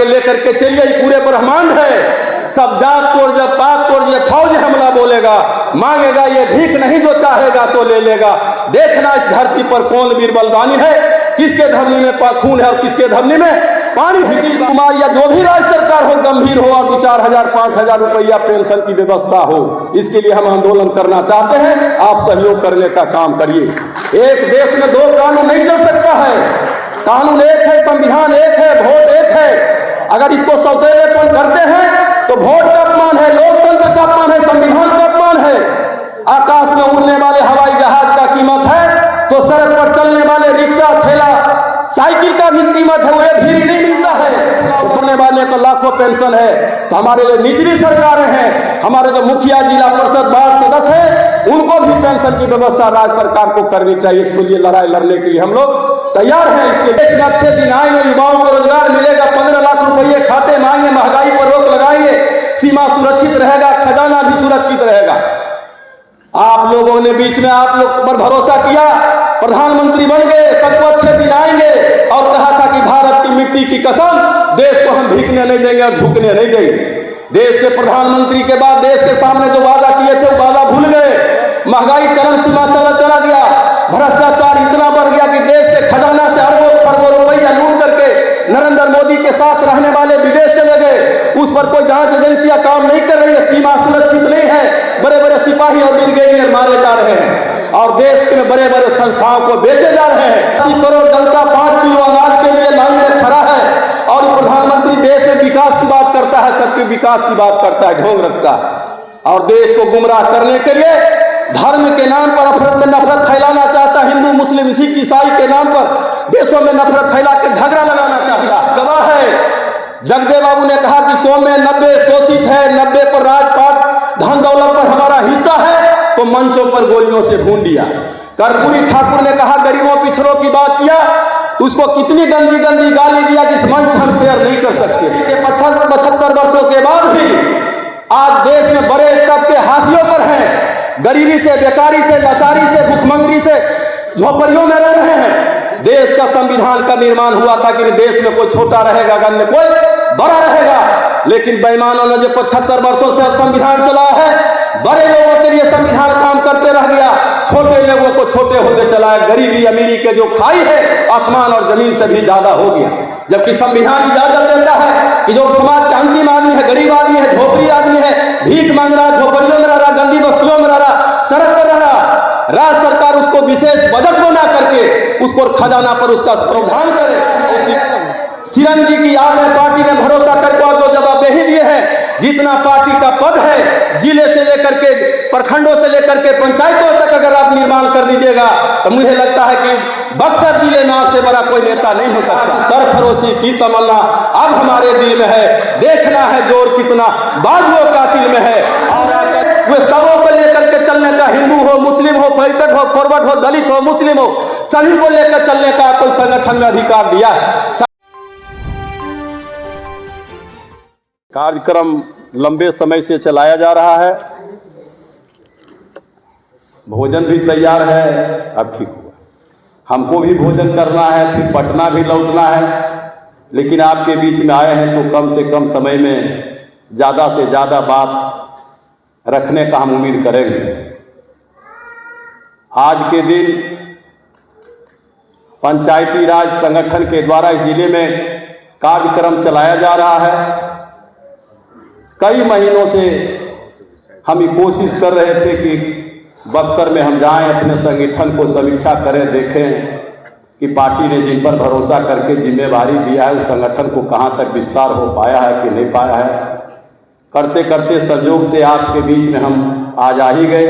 के लेकर के चलिए, पूरे ब्रह्मांड है। सब जात तोड़ जब पात तोड़ ये फौज हमला बोलेगा, मांगेगा ये भीख नहीं, जो चाहेगा सो ले लेगा। देखना इस धरती पर कौन वीर बलवानी है, किसके धमनी में खून है और किसके धमनी में पानी है। कुमार या जो भी राज्य सरकार हो गंभीर हो और 4,000 5,000 रुपया पेंशन की व्यवस्था हो, इसके लिए हम आंदोलन करना चाहते हैं। आप सहयोग करने का काम करिए। एक देश में दो कानून नहीं चल सकता है। कानून एक है, संविधान एक है, वोट एक है। अगर इसको सौतेलेपन करते हैं तो वोट का अपमान है, लोकतंत्र का अपमान है, संविधान का अपमान है। आकाश में उड़ने वाले हवाई जहाज का कीमत है तो सड़क पर चलने वाले रिक्शा ठेला साइकिल का भी कीमत है, वो भी नहीं मिलता है। उड़ने वाले को लाखों पेंशन है, तो हमारे जो निचली सरकारें हैं, हमारे जो मुखिया जिला परिषद वार्ड सदस्य हैं, उनको भी पेंशन की व्यवस्था राज्य सरकार को करनी चाहिए। इसके लिए लड़ाई लड़ने के लिए हम लोग तैयार हैं। इसके देश में अच्छे दिन आएंगे, युवाओं को रोजगार मिलेगा, 15 लाख रुपये खाते में आएंगे, महंगाई पर रोक लगाएंगे, सीमा सुरक्षित रहेगा, खजाना भी सुरक्षित रहेगा। आप लोगों ने बीच में आप लोग पर भरोसा किया, प्रधानमंत्री बन गए, सबको अच्छे दिन आएंगे और कहा था कि भारत की मिट्टी की कसम, देश को हम भीगने नहीं देंगे और झुकने नहीं देंगे। देश के प्रधानमंत्री के बाद देश के सामने जो वादा किए थे वो वादा भूल गए। महंगाई चरम सीमा चला गया, भ्रष्टाचार इतना बढ़ गया कि देश के खजाना से अरबों खरबों रुपया लूट करके नरेंद्र मोदी के साथ रहने वाले विदेश चले गए। उस पर कोई जांच एजेंसियां काम नहीं कर रही है, सीमा सुरक्षित नहीं है, बड़े बड़े सिपाही और ब्रिगेडियर मारे जा रहे हैं और देश के बड़े बड़े संस्थाओं को बेचे जा रहे हैं। 80 करोड़ जनता 5 किलो अनाज के लिए लाइन में खड़ा है और प्रधानमंत्री देश में विकास की बात करता है, सबके विकास की बात करता है, ढोंग रखता है और देश को गुमराह करने के लिए धर्म के नाम पर अफरत में नफरत फैलाना चाहता है। हिंदू मुस्लिम सिख ईसाई के नाम पर देशों में नफरत फैला के झगड़ा लगाना चाहता है। गवाह है जगदेव बाबू ने कहा कि 100 में 90 शोषित है, 90 पर राजपाट धन दौलत पर हमारा हिस्सा है, तो मंचों पर गोलियों से भून दिया। कर्पूरी ठाकुर ने कहा गरीबों पिछड़ों की बात किया तो उसको कितनी गंदी गंदी गाली दिया कि मंच हम शेयर नहीं कर सकते। 75 वर्षों के बाद भी आज देश में बड़े तबके हाशियों पर हैं, गरीबी से, बेकारी से, लाचारी से, भूखमंगरी से झोपड़ियों में रह रहे हैं। देश का संविधान का निर्माण हुआ था कि देश में कोई छोटा रहेगा, अन्य कोई बड़ा रहेगा, लेकिन बेईमानों ने जो 75 वर्षों से संविधान चला है, बड़े लोगों के लिए संविधान काम करते रह गया, छोटे लोगों को छोटे होते चला है। गरीबी अमीरी के जो खाई है आसमान और जमीन से भी ज्यादा हो गया, जबकि संविधान इजाजत देता है कि जो समाज का अंतिम आदमी है, गरीब आदमी है, झोपड़ी आदमी है, भीख मांग रहा, झोपड़ियों में रह रहा, गंदी बस्तियों में रह रहा, सड़क पर रह रहा, राज्य सरकार उसको विशेष बजट बना करके उसको खजाना पर उसका प्रावधान करे। सिरंग जी की याद में पार्टी ने भरोसा करके जो जवाबदेही दिए हैं, जितना पार्टी का पद है जिले से लेकर के प्रखंडों से लेकर के पंचायतों तक अगर आप निर्माण कर दीजिएगा तो मुझे लगता है कि बक्सर जिले में आपसे बड़ा कोई नेता नहीं हो सकता। सरफरोशी की तमन्ना अब हमारे दिल में है, देखना है जोर कितना बाजुओं का दिल में है। और वे सबों को लेकर के चलने का, हिंदू हो, मुस्लिम हो, पैतट हो, फॉरवर्ड हो, दलित हो, मुस्लिम हो, सभी को लेकर चलने का कोई संगठन में अधिकार दिया है। कार्यक्रम लंबे समय से चलाया जा रहा है, भोजन भी तैयार है, अब ठीक हुआ। हमको भी भोजन करना है, फिर पटना भी लौटना है, लेकिन आपके बीच में आए हैं तो कम से कम समय में ज़्यादा से ज़्यादा बात रखने का हम उम्मीद करेंगे। आज के दिन पंचायती राज संगठन के द्वारा इस जिले में कार्यक्रम चलाया जा रहा है। कई महीनों से हम ये कोशिश कर रहे थे कि बक्सर में हम जाएं, अपने संगठन को समीक्षा करें, देखें कि पार्टी ने जिन पर भरोसा करके जिम्मेवारी दिया है उस संगठन को कहां तक विस्तार हो पाया है कि नहीं पाया है। करते करते संयोग से आपके बीच में हम आज आ ही गए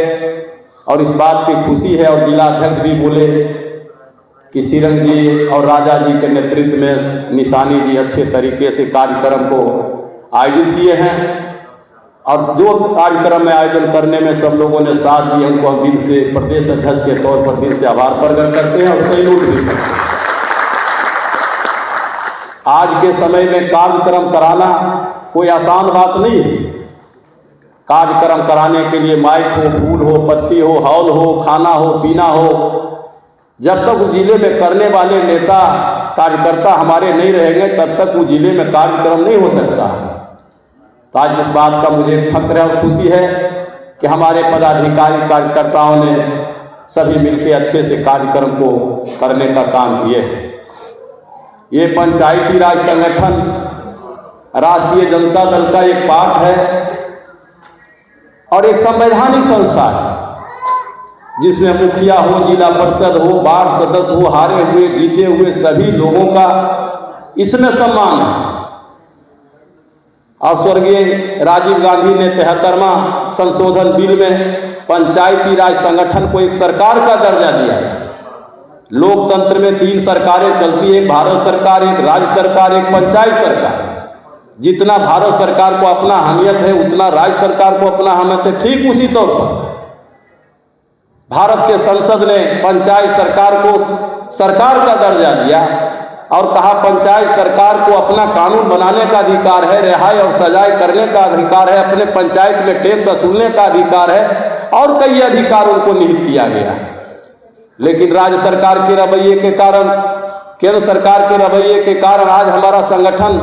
और इस बात की खुशी है। और जिला अध्यक्ष भी बोले कि सिरंग जी और राजा जी के नेतृत्व में निशानी जी अच्छे तरीके से कार्यक्रम को आयोजित किए हैं और जो कार्यक्रम में आयोजन करने में सब लोगों ने साथ दिए, हमको हम दिल से प्रदेश अध्यक्ष के तौर पर दिल से आभार प्रकट करते हैं और सैल्यूट भी करते हैं। आज के समय में कार्यक्रम कराना कोई आसान बात नहीं है। कार्यक्रम कराने के लिए माइक हो, फूल हो, पत्ती हो, हॉल हो, खाना हो, पीना हो, जब तक उस जिले में करने वाले नेता कार्यकर्ता हमारे नहीं रहेंगे तब तक उस जिले में कार्यक्रम नहीं हो सकता। तो आज इस बात का मुझे फक्र और खुशी है कि हमारे पदाधिकारी कार्यकर्ताओं ने सभी मिलकर अच्छे से कार्यक्रम को करने का काम किए। ये पंचायती राज संगठन राष्ट्रीय जनता दल का एक पार्ट है और एक संवैधानिक संस्था है जिसमें मुखिया हो, जिला परिषद हो, वार्ड सदस्य हो, हारे हुए जीते हुए सभी लोगों का इसमें सम्मान है। और स्वर्गीय राजीव गांधी ने 73वां संशोधन बिल में पंचायती राज संगठन को एक सरकार का दर्जा दिया था। लोकतंत्र में 3 सरकारें चलती है, भारत सरकार, एक राज्य सरकार, एक पंचायत सरकार। जितना भारत सरकार को अपना अहमियत है उतना राज्य सरकार को अपना अहमियत है। ठीक उसी तौर पर भारत के संसद ने पंचायत सरकार को सरकार का दर्जा दिया और कहा पंचायत सरकार को अपना कानून बनाने का अधिकार है, रिहाई और सजाए करने का अधिकार है, अपने पंचायत में टैक्स वसूलने का अधिकार है और कई अधिकार उनको निहित किया गया। लेकिन राज्य सरकार के रवैये के कारण, केंद्र सरकार के रवैये के कारण आज हमारा संगठन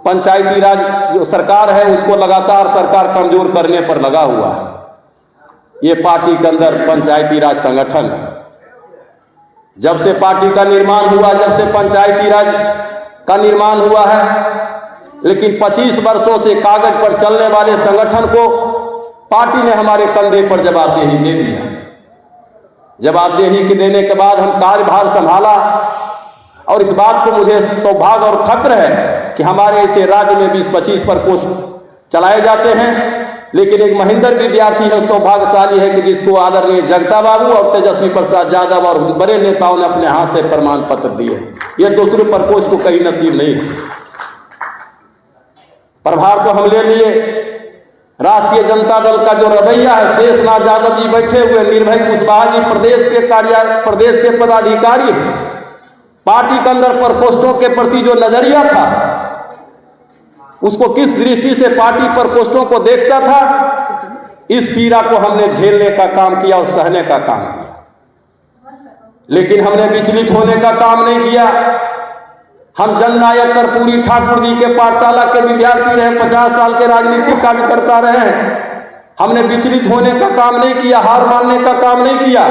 पंचायती राज जो सरकार है उसको लगातार सरकार कमजोर करने पर लगा हुआ है। ये पार्टी के अंदर पंचायती राज संगठन है। जब से पार्टी का निर्माण हुआ, जब से पंचायती राज का निर्माण हुआ है, लेकिन 25 वर्षों से कागज पर चलने वाले संगठन को पार्टी ने हमारे कंधे पर जवाबदेही दे दिया। जवाबदेही के देने के बाद हम कार्यभार संभाला और इस बात को मुझे सौभाग्य और फक्र है कि हमारे ऐसे राज्य में 20-25 पर पोस्ट चलाए जाते हैं। लेकिन एक महिंदर विद्यार्थी है, सौभाग्यशाली है कि जिसको आदरणीय जगता बाबू और तेजस्वी प्रसाद यादव और बड़े नेताओं ने अपने हाथ से प्रमाण पत्र दिए। ये दूसरे प्रकोष्ठ को कहीं नसीब नहीं है। प्रभार को हम ले लिए। राष्ट्रीय जनता दल का जो रवैया है, शेषनाथ यादव जी बैठे हुए, निर्भय कुशवाहा जी प्रदेश के पदाधिकारी हैं। पार्टी के अंदर प्रकोष्ठों के प्रति जो नजरिया था, उसको किस दृष्टि से पार्टी प्रकोष्ठों को देखता था, इस पीड़ा को हमने झेलने का काम किया और सहने का काम किया। लेकिन हमने विचलित होने का काम नहीं किया। हम जननायक कर्पूरी ठाकुर जी के पाठशाला के विद्यार्थी रहे, 50 साल के राजनीतिक कार्यकर्ता रहे। हमने विचलित होने का काम नहीं किया, हार मानने का काम नहीं किया।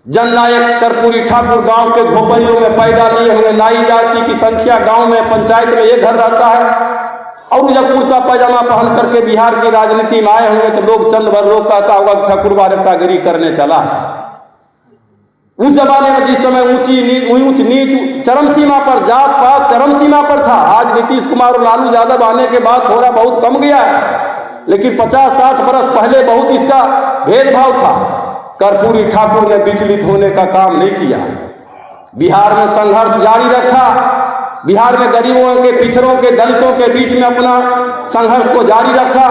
जननायक कर्पूरी ठाकुर गांव के झोपड़ियों में पैदा लिए हुए, नाई जाति की संख्या गांव में पंचायत में एक घर रहता है और जब कुर्ता पैजामा पहन करके बिहार की राजनीति में आए होंगे तो लोग चंद भर लोग कहता होगा कि ठाकुरबा नेतागिरी करने चला। उस जमाने में जिस समय ऊंच नीच चरम सीमा पर, जात पात चरम सीमा पर था। आज नीतीश कुमार और लालू यादव आने के बाद थोड़ा बहुत कम गया है, लेकिन 50-60 बरस पहले बहुत इसका भेदभाव था। कर्पूरी ठाकुर ने विचलित होने का काम नहीं किया। बिहार में संघर्ष जारी रखा। बिहार में गरीबों के, पिछड़ों के, दलितों के बीच में अपना संघर्ष को जारी रखा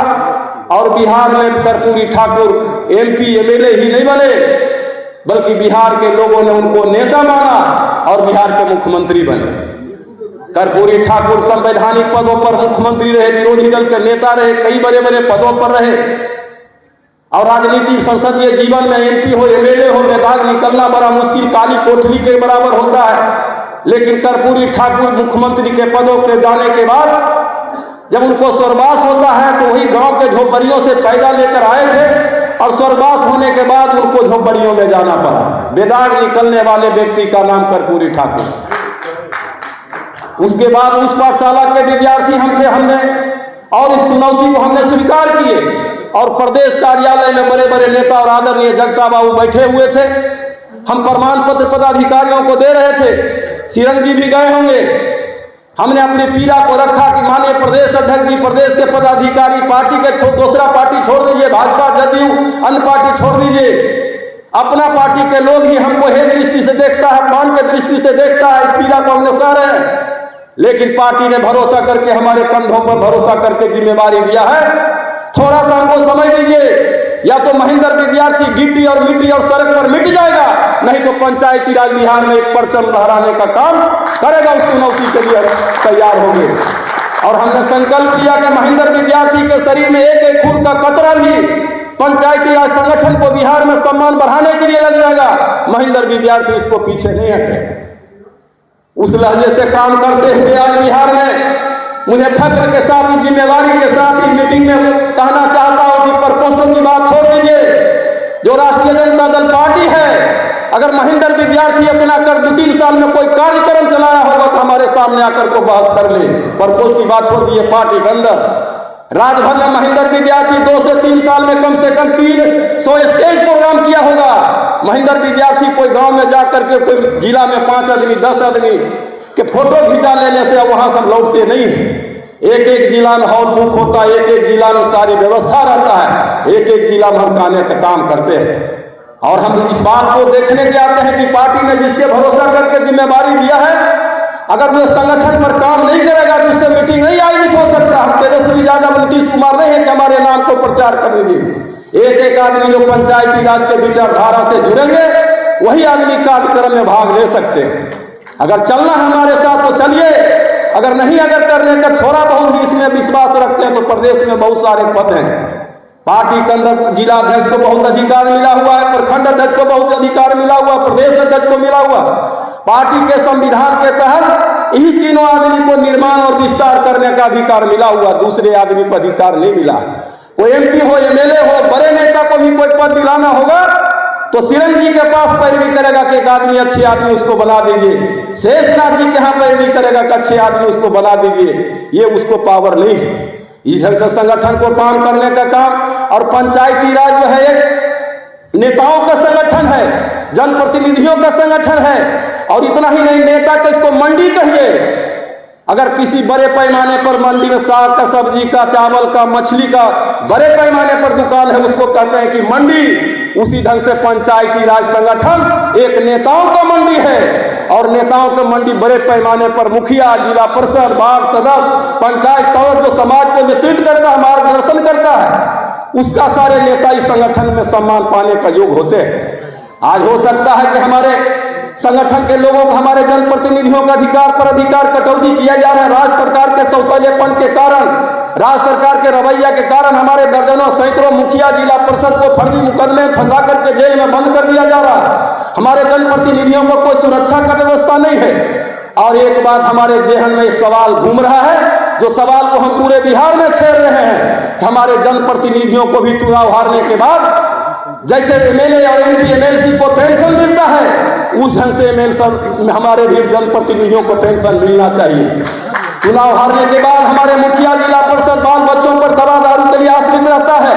और बिहार में कर्पूरी ठाकुर MP MLA ही नहीं बने, बल्कि बिहार के लोगों ने उनको नेता माना और बिहार के मुख्यमंत्री बने। कर्पूरी ठाकुर संवैधानिक पदों पर मुख्यमंत्री रहे, विरोधी दल के नेता रहे, कई बड़े बड़े पदों पर रहे और राजनीतिक संसदीय जीवन में MP हो, MLA हो, बेदाग निकलना बड़ा मुश्किल, काली कोठरी के बराबर होता है। लेकिन कर्पूरी ठाकुर मुख्यमंत्री के पदों के जाने के बाद जब उनको स्वर्गवास होता है तो वही गांव के झोपड़ियों से पैदा लेकर आए थे और स्वर्गवास होने के बाद उनको झोपड़ियों में जाना पड़ा। बेदाग निकलने वाले व्यक्ति का नाम कर्पूरी ठाकुर। उसके बाद उस पाठशाला के विद्यार्थी हम थे, हमने और इस चुनौती को हमने स्वीकार किए और प्रदेश कार्यालय में बड़े बड़े नेता और आदरणीय जगता बाबू बैठे हुए थे। हम प्रमाण पत्र पदाधिकारियों को दे रहे थे। सिरंग जी भी गए होंगे। हमने अपनी पीड़ा को रखा कि माननीय प्रदेश अध्यक्ष जी, प्रदेश के पदाधिकारी, पार्टी के दूसरा पार्टी छोड़ दीजिए, भाजपा, जदयू, अन्य पार्टी छोड़ दीजिए, अपना पार्टी के लोग ही हमको हे दृष्टि से देखता है, अपमान के दृष्टि से देखता है। इस पीड़ा को हमने सह रहे हैं, लेकिन पार्टी ने भरोसा करके, हमारे कंधों पर भरोसा करके जिम्मेवारी दिया है। थोड़ा सा हमको समझ लीजिए, या तो महिंदर विद्यार्थी गिट्टी और मिट्टी और सड़क पर मिट जाएगा, नहीं तो पंचायती राज बिहार में एक परचम लहराने का काम करेगा। उस चुनौती के लिए तैयार होंगे और हमने संकल्प लिया कि महिंदर विद्यार्थी के शरीर में एक एक खून का कतरा भी पंचायती राज संगठन को बिहार में सम्मान बढ़ाने के लिए लग जाएगा। महेंद्र विद्यार्थी इसको पीछे नहीं हटेगा। उस लहजे से काम करते हुए आज बिहार में मुझे फक्र के साथ ही, जिम्मेवारी के साथ ही मीटिंग में कहना चाहता हूं कि प्रकोष्ठों की बात छोड़ दीजिए। जो राष्ट्रीय जनता दल पार्टी है, अगर महेंद्र विद्यार्थी इतना कर 2-3 साल में कोई कार्यक्रम चलाया होगा तो हमारे सामने आकर को बहस कर ले। प्रकोष्ठ की बात छोड़ दीजिए, पार्टी के अंदर राजभर में महेंद्र विद्यार्थी 2 से 3 साल में कम से कम 300 स्टेज प्रोग्राम किया होगा। महेंद्र विद्यार्थी कोई गांव में जाकर के, कोई जिला में 5 आदमी 10 आदमी के फोटो खिंचा लेने से वहां सब लौटते नहीं है। एक एक जिला में हॉल बुक होता है, एक एक जिला में सारी व्यवस्था रहता है, एक एक जिला में हम कहने का काम करते हैं। और हम इस बात को देखने के आते हैं कि पार्टी ने जिसके भरोसा करके जिम्मेवारी दिया है, अगर वो संगठन पर काम नहीं करेगा तो उससे मीटिंग नहीं आयोजित हो सकता। हम तेजस्वी यादव नीतीश कुमार नहीं है कि हमारे नाम को प्रचार कर देंगे। एक एक आदमी जो पंचायती राज के विचारधारा से जुड़ेंगे वही आदमी कार्यक्रम में भाग ले सकते हैं। अगर चलना हमारे साथ तो चलिए, अगर नहीं अगर करने का थोड़ा बहुत इसमें विश्वास रखते हैं तो प्रदेश में बहुत सारे पद हैं। पार्टी के अंदर जिला अध्यक्ष को बहुत अधिकार मिला हुआ है, प्रखंड अध्यक्ष को बहुत अधिकार मिला हुआ, प्रदेश अध्यक्ष को मिला हुआ। पार्टी के संविधान के तहत इन्हीं तीनों आदमी को निर्माण और विस्तार करने का अधिकार मिला हुआ, दूसरे आदमी को अधिकार नहीं मिला। कोई MP हो, MLA हो, बड़े नेता को भी कोई पद दिलाना होगा तो सिरंग जी के पास पैरवी करेगा कि एक आदमी अच्छे आदमी उसको बना दीजिए, शेषनाथ जी के यहाँ पैरवी करेगा कि अच्छे आदमी उसको बना दीजिए। ये उसको पावर नहीं है। इस ढंग से संगठन को काम करने का काम। और पंचायती राज जो है एक नेताओं का संगठन है, जनप्रतिनिधियों का संगठन है। और इतना ही नहीं, नेता का इसको मंडी कहिए। अगर किसी बड़े पैमाने पर मंडी में साग का, सब्जी का, चावल का, मछली का बड़े पैमाने पर दुकान है, उसको कहते हैं कि मंडी। उसी ढंग से पंचायती राज संगठन एक नेताओं का मंडी है। और नेताओं का मंडी बड़े पैमाने पर मुखिया, जिला परिषद, वार्ड सदस्य, पंचायत सदस्य जो समाज को नेतृत्व करता है, मार्गदर्शन करता है, उसका सारे नेता इस संगठन में सम्मान पाने का योग्य होते हैं। आज हो सकता है कि हमारे संगठन के लोगों को, हमारे जनप्रतिनिधियों का अधिकार पर अधिकार कटौती किया जा रहा है। राज्य सरकार के सौतेलेपन के कारण, राज्य सरकार के रवैया के कारण हमारे दर्जनों सैकड़ों मुखिया, जिला परिषद को फर्जी मुकदमे में फंसा करके जेल में बंद कर दिया जा रहा है। हमारे जनप्रतिनिधियों को कोई सुरक्षा का व्यवस्था नहीं है। और एक बात हमारे जेहन में एक सवाल घूम रहा है, जो सवाल को हम पूरे बिहार में छेड़ रहे हैं। हमारे जनप्रतिनिधियों को भी चुनाव हारने के बाद जैसे MLA और MP MLC को पेंशन मिलता है, उस ढंग से हमारे भी जनप्रतिनिधियों को पेंशन मिलना चाहिए। चुनाव हारने के बाद हमारे मुखिया, जिला परिषद बाल बच्चों पर दवा दारू के लिए आश्रित रहता है,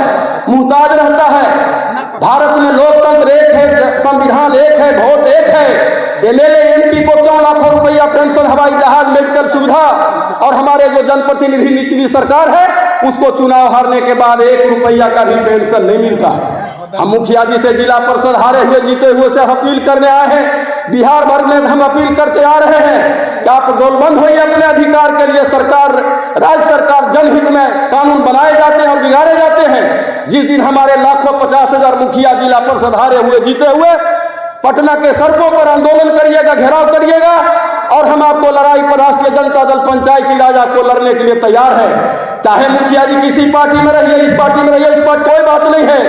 मुहताज रहता है। भारत में लोकतंत्र एक है, संविधान एक है, वोट एक है। MLA MP को क्यों लाखों रुपया पेंशन, हवाई जहाज, मेडिकल सुविधा, और हमारे जो जनप्रतिनिधि निचली सरकार है उसको चुनाव हारने के बाद 1 रुपया का भी पेंशन नहीं मिलता। हम मुखिया जी से, जिला परिषद हारे हुए जीते हुए से अपील करने आए हैं। बिहार भर में हम अपील करके आ रहे हैं कि आप गोलबंद होइए अपने अधिकार के लिए। सरकार, राज्य सरकार जनहित में कानून बनाए जाते हैं और बिगाड़े जाते हैं। जिस दिन हमारे लाखों 50,000 मुखिया, जिला परिषद हारे हुए जीते हुए पटना के सड़कों पर आंदोलन करिएगा, घेराव करिएगा, और हम आपको लड़ाई पर राष्ट्रीय जनता दल पंचायती राज आपको लड़ने के लिए तैयार है। चाहे मुखिया जी किसी पार्टी में रहिए, इस पार्टी में रहिए, उस पार्टी, कोई बात नहीं है,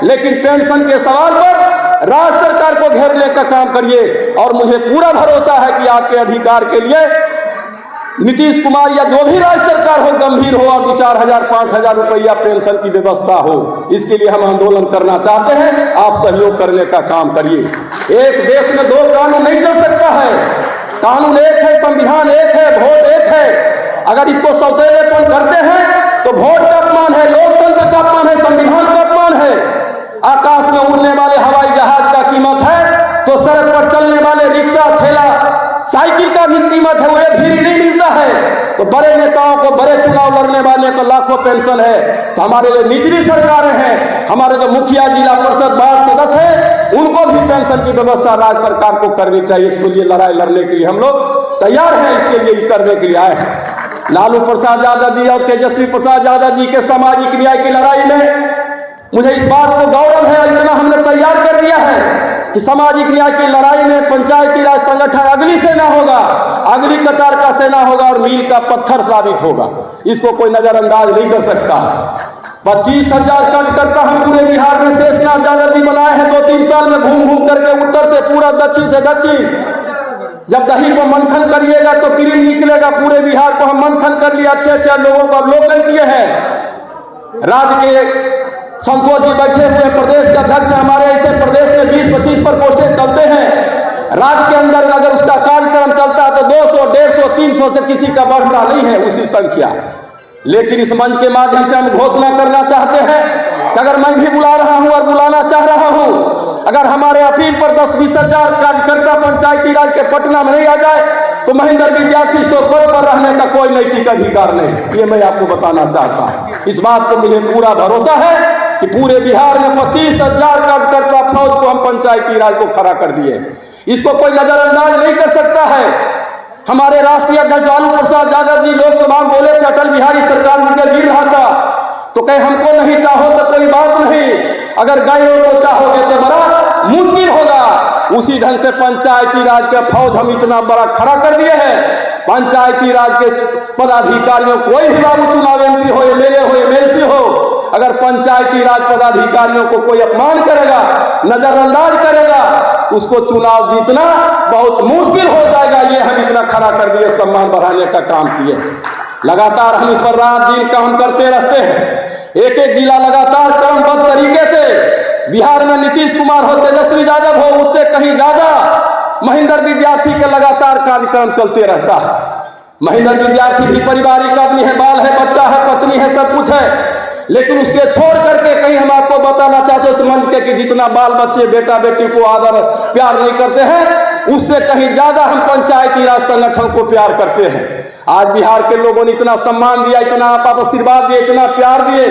लेकिन पेंशन के सवाल पर राज्य सरकार को घेरने का काम करिए। और मुझे पूरा भरोसा है कि आपके अधिकार के लिए नीतीश कुमार या जो भी राज्य सरकार हो गंभीर हो और 2-4,000 5,000 रुपया पेंशन की व्यवस्था हो। इसके लिए हम आंदोलन करना चाहते हैं, आप सहयोग करने का काम करिए। एक देश में 2 कानून नहीं चल सकता है। कानून एक है, संविधान एक है, वोट एक है। अगर इसको सौतेलेपन करते हैं तो वोट का अपमान है, लोकतंत्र का अपमान है, संविधान का अपमान है। आकाश में उड़ने वाले हवाई जहाज का कीमत है तो सड़क पर चलने वाले रिक्शा, ठेला, साइकिल का भी कीमत है, वह भी नहीं मिलता है। तो बड़े नेताओं को, बड़े चुनाव लड़ने वाले को लाखों पेंशन है, तो हमारे जो निचली सरकारें हैं, हमारे जो मुखिया, जिला परिषद, वार्ड सदस्य हैं, उनको भी पेंशन की व्यवस्था राज्य सरकार को करनी चाहिए। इसके लिए लड़ाई लड़ने के लिए हम लोग तैयार हैं, इसके लिए करने के लिए आए हैं। लालू प्रसाद यादव जी और तेजस्वी प्रसाद यादव जी के सामाजिक न्याय की लड़ाई में मुझे इस बात को गौरव है, इतना हमने तैयार कर दिया है कि सामाजिक न्याय की लड़ाई में पंचायती राज संगठन अगली सेना होगा, अगली कतार का सेना होगा और मील का पत्थर साबित होगा। इसको कोई नजरअंदाज नहीं कर सकता। 25,000 कार्यकर्ता हम पूरे बिहार में शेषनाग यादव जी बनाए हैं 2-3 साल में, घूम घूम करके उत्तर से पूरा, दक्षिण से दक्षिण। जब दही को मंथन करिएगा तो क्रीम निकलेगा। पूरे बिहार को हम मंथन कर लिए, अच्छे लोगों को अवलोकन किए हैं। राज्य के संतोष जी बैठे हुए प्रदेश के अध्यक्ष, हमारे ऐसे प्रदेश में 20-25 पर पोस्टें चलते हैं। राज्य के अंदर अगर उसका कार्यक्रम चलता है तो 200, 150, 300 से किसी का बढ़ता नहीं है उसी संख्या। लेकिन इस मंच के माध्यम से हम घोषणा करना चाहते हैं कि अगर मैं भी बुला रहा हूं और बुलाना चाह रहा हूं, अगर हमारे अपील पर 10-20 हजार कार्यकर्ता पंचायती राज के पटना में नहीं आ जाए तो महेंद्र विद्यार्थी को पद पर रहने का कोई नैतिक अधिकार नहीं। ये मैं आपको बताना चाहता हूं। इस बात को मुझे पूरा भरोसा है कि पूरे बिहार में 25,000 कार्यकर्ता फौज को हम पंचायती राज को खड़ा कर दिए। इसको कोई नजरअंदाज नहीं कर सकता है। हमारे राष्ट्रीय अध्यक्ष लालू प्रसाद यादव जी लोकसभा में बोले थे अटल बिहारी सरकार जी के गिर रहा था तो कहे हमको नहीं चाहो तो कोई बात नहीं, अगर गायों को चाहोगे तो बड़ा मुश्किल होगा। उसी ढंग से पंचायती राज के फौज हम इतना बड़ा खड़ा कर दिए हैं। पंचायती राज के पदाधिकारियों, कोई भी बाबू चुनाव एमपी हो, एमएलए हो, एमएलसी हो, अगर पंचायती राज पदाधिकारियों को कोई अपमान करेगा, नजरअंदाज करेगा, उसको चुनाव जीतना बहुत मुश्किल हो जाएगा। ये हम इतना खड़ा कर दिए, सम्मान बढ़ाने का काम किए। लगातार हम इस पर रात दिन काम करते रहते हैं। एक जिला लगातार क्रमबद्ध तरीके से, बिहार में नीतीश कुमार हो, तेजस्वी यादव हो, उससे कहीं ज्यादा महेंद्र विद्यार्थी के लगातार कार्यक्रम चलते रहता है। महेंद्र विद्यार्थी भी पारिवारिक आदमी है, बाल है, बच्चा है, पत्नी है, सब कुछ है, लेकिन उसके छोड़ करके कहीं हम आपको बताना चाहते हैं समझ के कि जितना बाल बच्चे बेटा बेटी को आदर प्यार नहीं करते हैं, उससे कहीं ज्यादा हम पंचायती राज संगठन को प्यार करते हैं। आज बिहार के लोगों ने इतना सम्मान दिया, इतना आप आशीर्वाद दिए, इतना प्यार दिए,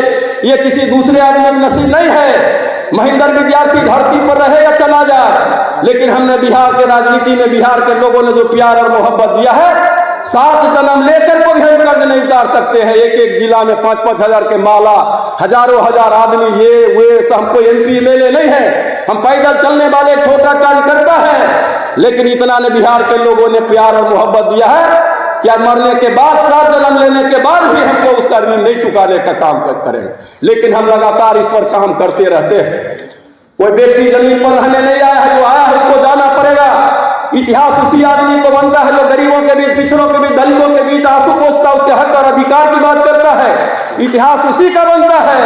ये किसी दूसरे आदमी को नसीब नहीं है। महेंद्र विद्यार्थी धरती पर रहे या चला जाए, लेकिन हमने बिहार के राजनीति में बिहार के लोगों ने जो प्यार और मोहब्बत दिया है, 7 जन्म लेकर को भी हम कर्ज नहीं उतार सकते हैं। एक जिला में 5-5 हजार के माला, हजारों हजार आदमी, ये वे सब, हमको एमपी एमएलए नहीं है, हम पैदल चलने वाले छोटा कार्यकर्ता है। लेकिन इतना ने बिहार के लोगों ने प्यार और मोहब्बत दिया है क्या मरने के बाद, 7 जन्म लेने के बाद भी हमको उसका ऋण नहीं चुकाने का काम करेंगे। लेकिन हम लगातार इस पर काम करते रहते हैं। कोई व्यक्ति जमीन पर रहने नहीं आया है, जो आया है उसको जाना पड़ेगा। इतिहास उसी आदमी को बनता है जो गरीबों के बीच, पिछड़ों के बीच, दलितों के बीच आंसू पोंछता, उसके हक और अधिकार की बात करता है। इतिहास उसी का बनता है।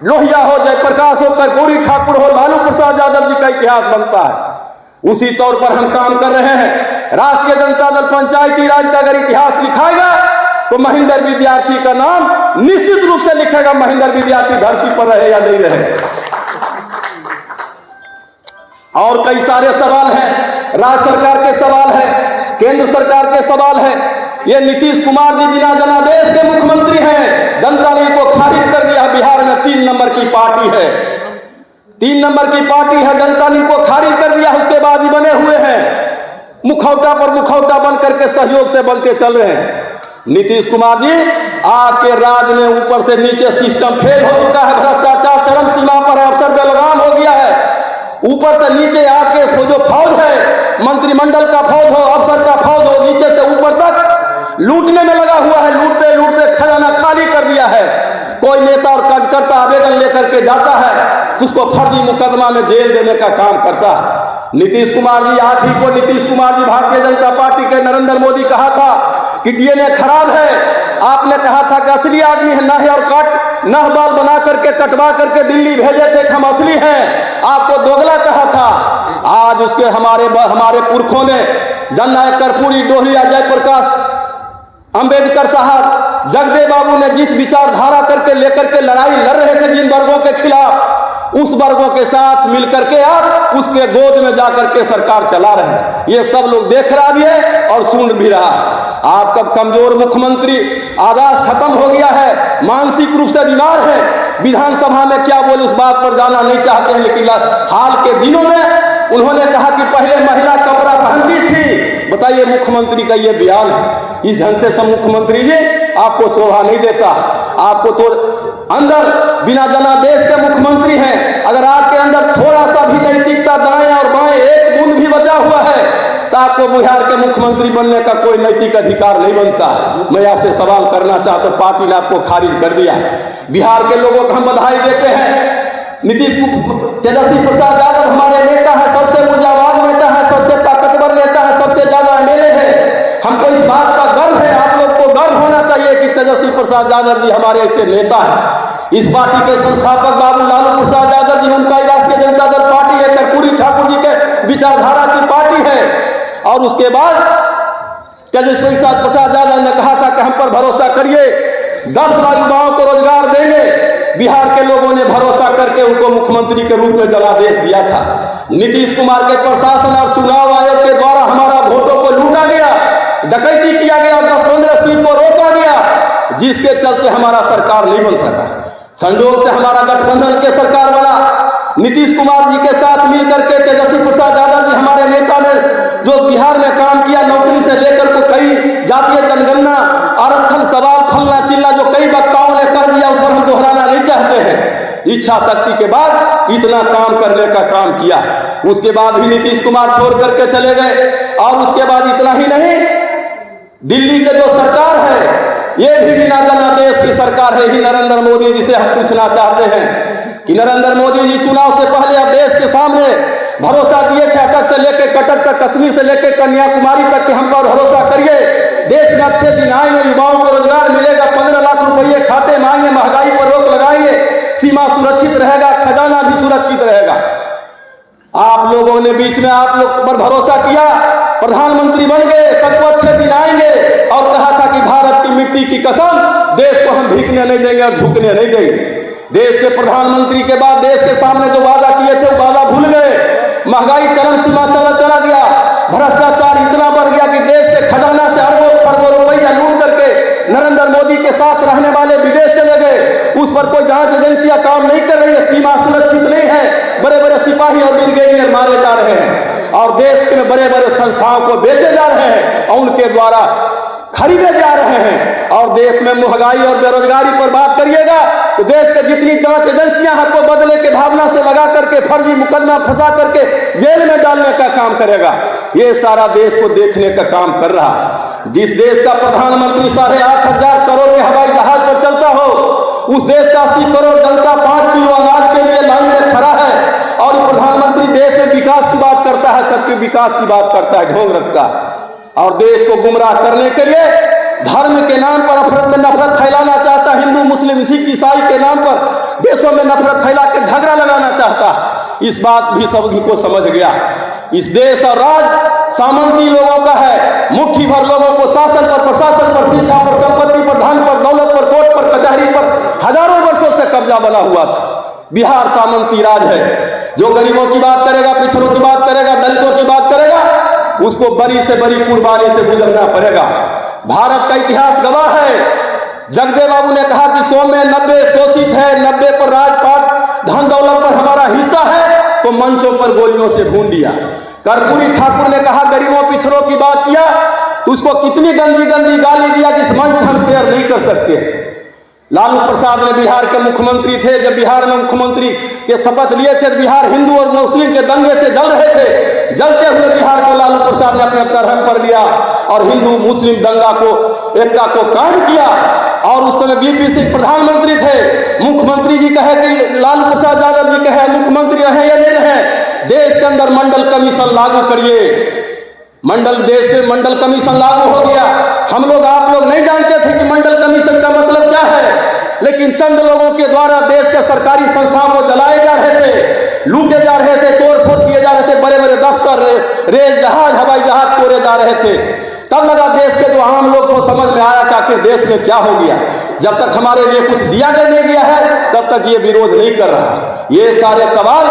लोहिया हो, जयप्रकाश हो, कर्पूरी ठाकुर हो, लालू प्रसाद यादव जी का इतिहास बनता है। उसी तौर पर हम काम कर रहे हैं। राष्ट्रीय जनता दल पंचायती राज का अगर इतिहास लिखाएगा तो महेंद्र विद्यार्थी का नाम निश्चित रूप से लिखेगा। महेंद्र विद्यार्थी धरती पर रहे या नहीं रहे। और कई सारे सवाल हैं, राज्य सरकार के सवाल है, केंद्र सरकार के सवाल है। ये नीतीश कुमार जी बिना जनादेश के मुख्यमंत्री हैं। जनता ने इनको खारिज कर दिया। बिहार में 3 नंबर की पार्टी है, 3 नंबर की पार्टी है। जनता ने इनको खारिज कर दिया। उसके बाद ही बने हुए हैं, मुखौटा पर मुखौटा बन करके सहयोग से बनते चल रहे हैं। नीतीश कुमार जी, आपके राज्य में ऊपर से नीचे सिस्टम फेल हो चुका है। भ्रष्टाचार चरम सीमा पर है, अफसर बेलगाम हो गया है। ऊपर से नीचे आपके जो फौज है, मंत्रिमंडल का फौज हो, अफसर का फौज हो, नीचे से ऊपर तक लूटने में लगा हुआ है। लूटते लूटते खजाना खाली कर दिया है। कोई नेता और कार्यकर्ता आवेदन लेकर के जाता है तो उसको फर्जी मुकदमा में जेल देने का काम करता है। नीतीश कुमार जी, आप ही को नीतीश कुमार जी भारतीय जनता पार्टी के नरेंद्र मोदी कहा था कि डीएनए खराब है। आपने कहा था कि असली आदमी है, नह और कट, नह बाल बना करके कटवा करके दिल्ली भेजे थे कि हम असली हैं। आपको दोगला कहा था। आज उसके हमारे पुरखों ने, जननायक कर्पूरी, डोहरिया, जयप्रकाश, अंबेडकर साहब, जगदेव बाबू ने जिस विचारधारा करके लेकर के लड़ाई लड़ रहे थे जिन वर्गों के खिलाफ, उस वर्गों के साथ मिलकर के आप उसके गोद में जाकर के सरकार चला रहे हैं। ये सब लोग देख रहा भी है और सुन भी रहा है। आपका कमजोर मुख्यमंत्री, आवाज खत्म हो गया है, मानसिक रूप से बीमार है। विधानसभा में क्या बोले उस बात पर जाना नहीं चाहते हैं। लेकिन हाल के दिनों में उन्होंने कहा कि पहले महिला कपड़ा पहनती थी। बताइए, मुख्यमंत्री का ये बयान है। इस ढंग से सब मुख्यमंत्री जी आपको शोभा नहीं देता। आपको तो अंदर बिना जनादेश के मुख्यमंत्री हैं। अगर आपके अंदर थोड़ा सा भी नैतिकता, दाएं और बाएं एक बूंद भी बचा हुआ है तो आपको बिहार के मुख्यमंत्री बनने का कोई नैतिक अधिकार नहीं बनता। मैं आपसे सवाल करना चाहता हूं, पार्टी ने आपको खारिज कर दिया। बिहार के लोगों को हम बधाई देते हैं। तेजस्वी प्रसाद यादव हमारे नेता है, सबसे ऊर्जावान नेता है, सबसे ताकतवर नेता है, सबसे ज्यादा एमएलए है। हमको इस बात का गर्व है, आप लोग को गर्व होना चाहिए कि तेजस्वी प्रसाद यादव जी हमारे ऐसे नेता हैं। इस पार्टी के संस्थापक बाबू लालू प्रसाद यादव जी, उनका राष्ट्रीय जनता दल पार्टी है, कर्पूरी ठाकुर जी के विचारधारा की पार्टी है। और उसके बाद तेजस्वी प्रसाद यादव ने कहा था कि हम पर भरोसा करिए, 10 लाख युवाओं को रोजगार देंगे। बिहार के लोगों ने भरोसा करके उनको मुख्यमंत्री के रूप में जनादेश दिया था। नीतीश कुमार के प्रशासन और चुनाव आयोग के द्वारा हमारा वोटों को लूटा गया, डकैती किया गया, 10-15 सीट को रोका गया, जिसके चलते हमारा सरकार नहीं बन सका। संजोग से हमारा गठबंधन के सरकार बना। नीतीश कुमार जी के साथ मिलकर के तेजस्वी प्रसाद यादव जी हमारे नेता ने जो बिहार में काम किया, नौकरी से लेकर को कई जातीय जनगणना, आरक्षण सवाल, फलना चिल्ला, जो कई वक्ताओं ने कह दिया, उस पर हम दोहराना नहीं चाहते हैं। इच्छा शक्ति के बाद इतना काम करने का काम किया। उसके बाद भी नीतीश कुमार छोड़ करके चले गए। और उसके बाद इतना ही नहीं, दिल्ली के जो सरकार है, ये भी बिना जनादेश की सरकार है। ही नरेंद्र मोदी जी से हम पूछना चाहते हैं कि नरेंद्र मोदी जी चुनाव से पहले अब देश के सामने भरोसा दिए थे, अटक से लेकर कटक तक, कश्मीर से लेकर कन्याकुमारी तक कि हम पर भरोसा करिए, देश में अच्छे दिन आएंगे, युवाओं को रोजगार मिलेगा, 15 लाख रुपये खाते में आएंगे, महंगाई पर रोक लगाएंगे, सीमा सुरक्षित रहेगा, खजाना भी सुरक्षित रहेगा। आप लोगों ने बीच में आप लोग पर भरोसा किया, प्रधानमंत्री बन गए, सबको अच्छे दिन आएंगे, और कहा था कि भारत की मिट्टी की कसम, देश को हम भीगने नहीं देंगे और झुकने नहीं देंगे। देश के प्रधानमंत्री के बाद देश के सामने जो वादा किए थे वो वादा भूल गए। महंगाई चरम सीमा चला गया, भ्रष्टाचार इतना बढ़ गया कि देश के खजाना से अरबों खरबों रुपया लूट करके नरेंद्र मोदी के साथ रहने वाले विदेश चले गए। उस पर कोई जांच एजेंसियां काम नहीं कर रही है, सीमा सुरक्षित नहीं है, बड़े बड़े सिपाही और ब्रिगेडियर मारे जा रहे हैं, और देश के बड़े बड़े संस्थाओं को बेचे जा रहे हैं और उनके द्वारा खरीदे जा रहे हैं। और देश में महंगाई और बेरोजगारी पर बात करिएगा तो देश के जितनी जांच एजेंसियां आपको बदले के भावना से लगा करके फर्जी मुकदमा फंसा करके जेल में डालने का काम करेगा, ये सारा देश को देखने का काम कर रहा। जिस देश का प्रधानमंत्री 8,500 करोड़ के हवाई जहाज पर चलता हो, उस देश का 80 करोड़ जनता 5 किलो अनाज के लिए लाइन में खड़ा है, और प्रधानमंत्री देश में विकास की बात करता है, सबके विकास की बात करता है, ढोंग रखता है, और देश को गुमराह करने के लिए धर्म के नाम पर नफरत फैलाना चाहता, हिंदू मुस्लिम सिख ईसाई के नाम पर देशों में नफरत फैला के झगड़ा लगाना चाहता। इस बात भी सब इनको समझ गया। इस देश और राज सामंती लोगों का है, मुट्ठी भर लोगों को शासन पर, प्रशासन पर, शिक्षा पर, संपत्ति पर, धन पर, दौलत पर, कोर्ट पर, कचहरी पर हजारों वर्षों से कब्जा बना हुआ था। बिहार सामंती राज है। जो गरीबों की बात करेगा, पिछड़ों की बात करेगा, दलितों की बात करेगा, उसको बड़ी से बड़ी कुर्बानी से गुजरना पड़ेगा। भारत का इतिहास गवाह है। जगदेव बाबू ने कहा कि 100 में 90 शोषित है, 90 पर राजपाट धन दौलत पर हमारा हिस्सा है, तो मंचों पर गोलियों से भून दिया। कर्पूरी ठाकुर ने कहा गरीबों पिछड़ों की बात किया तो उसको कितनी गंदी गंदी गाली दिया कि इस मंच हम शेयर नहीं कर सकते। लालू प्रसाद ने बिहार के मुख्यमंत्री थे, जब बिहार में मुख्यमंत्री के शपथ लिए थे तो बिहार हिंदू और मुस्लिम के दंगे से जल रहे थे। जलते हुए बिहार को लालू प्रसाद ने अपने तरहम पर लिया और हिंदू मुस्लिम दंगा को, एकता को कायम किया। और उस समय बीपी सिंह प्रधानमंत्री थे। मुख्यमंत्री जी कहे कि लालू प्रसाद यादव जी कहे मुख्यमंत्री रहे या नहीं रहे, देश के अंदर मंडल कमीशन लागू करिए। देश में मंडल कमीशन लागू हो गया। हम लोग आप लोग नहीं जानते थे कि मंडल कमीशन का मतलब क्या है, लेकिन चंद लोगों के द्वारा देश के सरकारी संस्थाओं को जलाए जा रहे थे, लूटे जा रहे थे, तोड़फोड़ किए जा रहे थे, बड़े बड़े दफ्तर, रेल जहाज, हवाई जहाज तोड़े जा रहे थे। तब लगा देश के जो आम लोग को समझ में आया कि आखिर देश में क्या हो गया। जब तक हमारे लिए कुछ दिया नहीं गया है तब तक ये विरोध नहीं कर रहा। ये सारे सवाल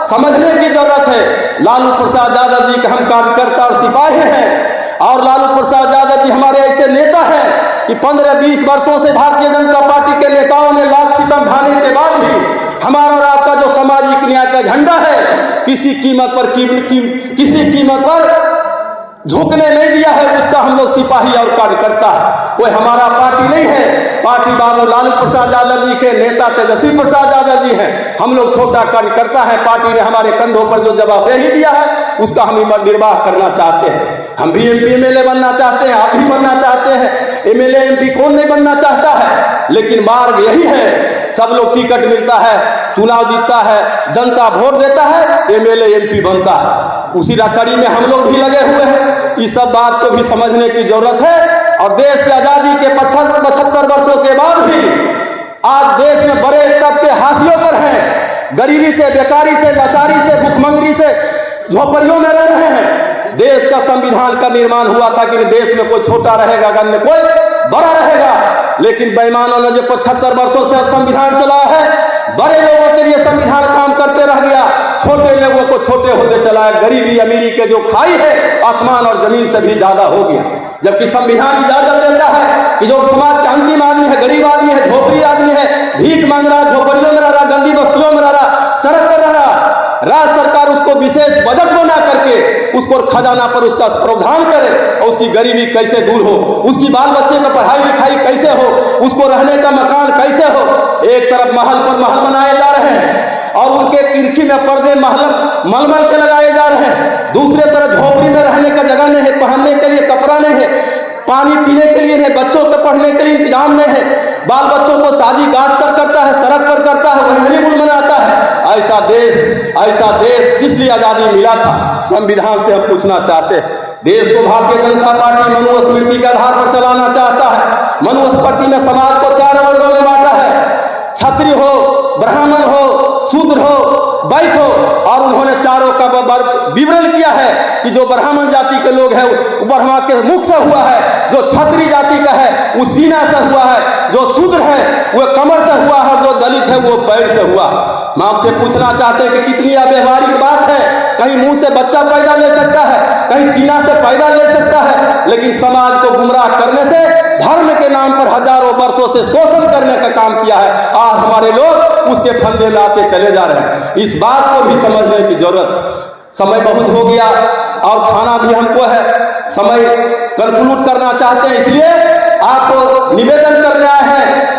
समझने की जरूरत है। लालू प्रसाद यादव जी के हम कार्यकर्ता और सिपाही हैं, और लालू प्रसाद यादव जी हमारे ऐसे नेता हैं कि 15-20 वर्षों से भारतीय जनता पार्टी के नेताओं ने लाख सितम ढाने के बाद भी हमारा और आपका जो सामाजिक न्याय का झंडा है किसी कीमत पर झुकने नहीं दिया है। उसका हम लोग सिपाही और कार्यकर्ता है, कोई हमारा पार्टी नहीं है। पार्टी बाबू लालू प्रसाद यादव जी के नेता तेजस्वी प्रसाद यादव जी हैं। हम लोग छोटा कार्यकर्ता है। पार्टी ने हमारे कंधों पर जो जवाबदेही दिया है उसका हम निर्वाह करना चाहते हैं। हम भी एमपी एमएलए बनना चाहते हैं, आप भी बनना चाहते हैं। एमएलए एमपी कौन नहीं बनना चाहता है, लेकिन मार्ग यही है, सब लोग टिकट मिलता है, चुनाव जीतता है, जनता वोट देता है, एमएलए एमपी बनता है। उसी कड़ी में हम लोग भी लगे हुए हैं। इस सब बात को भी समझने की जरूरत है। और देश की आजादी के 75 वर्षों के बाद भी आज देश में बड़े तबके हाशियों पर हैं, गरीबी से, बेकारी से, लाचारी से, भूखमंगरी से झोपड़ियों में रह रहे हैं। देश का संविधान का निर्माण हुआ था कि देश में कोई छोटा रहेगा, अन्य कोई बड़ा रहेगा, लेकिन बेईमानों ने जो 75 वर्षों से संविधान चला है, बड़े लोगों के लिए संविधान काम करते रह गया, छोटे लोगों को छोटे होते चला है। गरीबी अमीरी के जो खाई है आसमान और जमीन से भी ज्यादा हो गया। जबकि संविधान इजाजत देता है कि जो समाज का अंतिम आदमी है, गरीब आदमी है, झोपड़ी आदमी है, भीख मांग रहा, झोपड़ियों में रह रहा, गंदी बस्तियों में रह रहा, सड़क पर रह रहा, राज्य सरकार उसको विशेष बजट बना करके उसको खजाना पर उसका प्रावधान करे और उसकी गरीबी कैसे दूर हो, उसकी बाल बच्चे का पढ़ाई लिखाई कैसे हो, उसको रहने का मकान कैसे हो। एक तरफ महल पर महल बनाए जा रहे हैं और उनके खिड़की में पर्दे मलमल के लगाए जा रहे हैं। दूसरे तरफ झोपड़ी में रहने का जगह नहीं है, पहनने के लिए कपड़ा नहीं है, पानी पीने के लिए नहीं, बच्चों के पढ़ने के लिए इंतजाम नहीं है, बाल बच्चों को शादी गाज पर करता है, सड़क पर करता है, वही हनीमून मनाता है। ऐसा देश जिस लिए आजादी मिला था, संविधान से हम पूछना चाहते हैं। देश को भारतीय जनता पार्टी मनुस्मृति के आधार पर चलाना चाहता है। मनुस्मृति में समाज को 4 वर्गों में बांटा है, क्षत्रिय हो, ब्राह्मण हो, शूद्र हो, वैश्य हो, और उन्होंने चारों का विवरण किया है कि जो ब्राह्मण जाति के लोग हैं वो ब्रह्मा के मुख से हुआ है, जो क्षत्रिय जाति का है वो सीना से हुआ है, जो शूद्र है वो कमर से हुआ है, जो दलित है वो पैर से हुआ। मैं आपसे पूछना चाहते हैं कि कितनी अव्यवहारिक बात है। कहीं मुंह से बच्चा पैदा ले सकता है, कहीं सीना से पैदा ले सकता है, लेकिन समाज को गुमराह करने से, धर्म के नाम पर हजारों वर्षों से शोषण करने का काम किया है। आज हमारे लोग उसके फंदे में आते चले जा रहे हैं। इस बात को भी समझने की जरूरत। समय बहुत हो गया और खाना भी हमको है, समय कंक्लूड करना चाहते हैं, इसलिए आपको निवेदन करने आए हैं।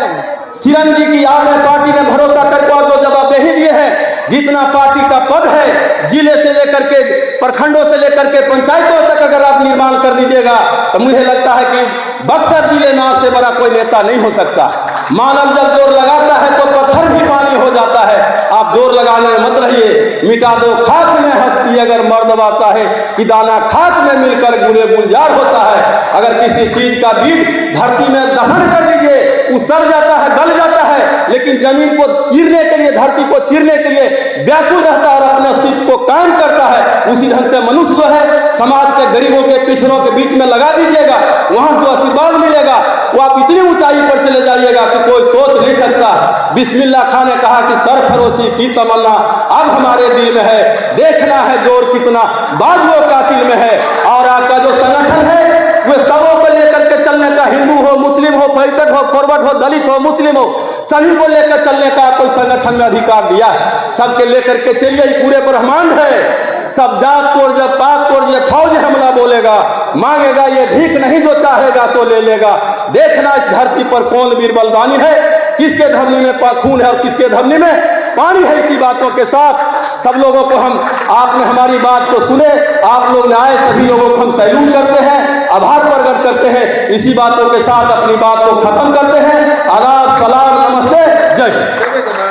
सिरंग जी की याद में पार्टी ने भरोसा करके जो जवाबदेही दिए हैं, जितना पार्टी का पद है, जिले से लेकर के प्रखंडों से लेकर के पंचायतों तक अगर आप निर्माण कर दीजिएगा तो मुझे लगता है कि बक्सर जिले में आपसे बड़ा कोई नेता नहीं हो सकता। मानव जब जोर लगाता है तो पत्थर भी पानी हो जाता है। आप जोर लगाने में मत रहिए, मिटा दो खाक में हस्ती अगर मर्दवा चाहे कि दाना खाक में मिलकर गुले गुलजार होता है। अगर किसी चीज का बीज धरती में दफन कर दीजिए, उसर जाता है, गल जाता है, लेकिन जमीन को चीरने के लिए, धरती को चीरने के लिए व्याकुल रहता है और अपने अस्तित्व को कायम करता है। उसी ढंग से मनुष्य जो है समाज के गरीबों के पिछड़ों के बीच में लगा दीजिएगा, वहां जो आशीर्वाद मिलेगा वो आप इतनी ऊंचाई पर चले जाइएगा कि कोई सोच नहीं सकता। बिस्मिल्लाह खान ने कहा कि सरफरोशी की तमन्ना अब हमारे दिल में है, देखना है जोर कितना बाजुओं का दिल में है। और आपका जो संगठन है वो सबों को लेकर के चलने का, हिंदू हो, मुस्लिम हो, पैतट हो, फॉरवर्ड हो, दलित हो, मुस्लिम हो, सभी को लेकर चलने का कोई संगठन में अधिकार दिया है। सबके लेकर के चलिए, ये पूरे ब्रह्मांड है। सब जात तोड़ जब पात तोड़ ये फौज हमला बोलेगा, मांगेगा ये भीख नहीं, जो चाहेगा सो ले लेगा। देखना इस धरती पर कौन वीर बलवानी है, किसके धमनी में खून है और किसके धमनी में पानी है। इसी बातों के साथ सब लोगों को आपने हमारी बात को सुने, आप लोग ने आए, सभी लोगों को हम सैल्यूट करते हैं, आभार प्रकट करते हैं। इसी बातों के साथ अपनी बात को खत्म करते हैं। आदाब, सलाम, नमस्ते, जय हिंद।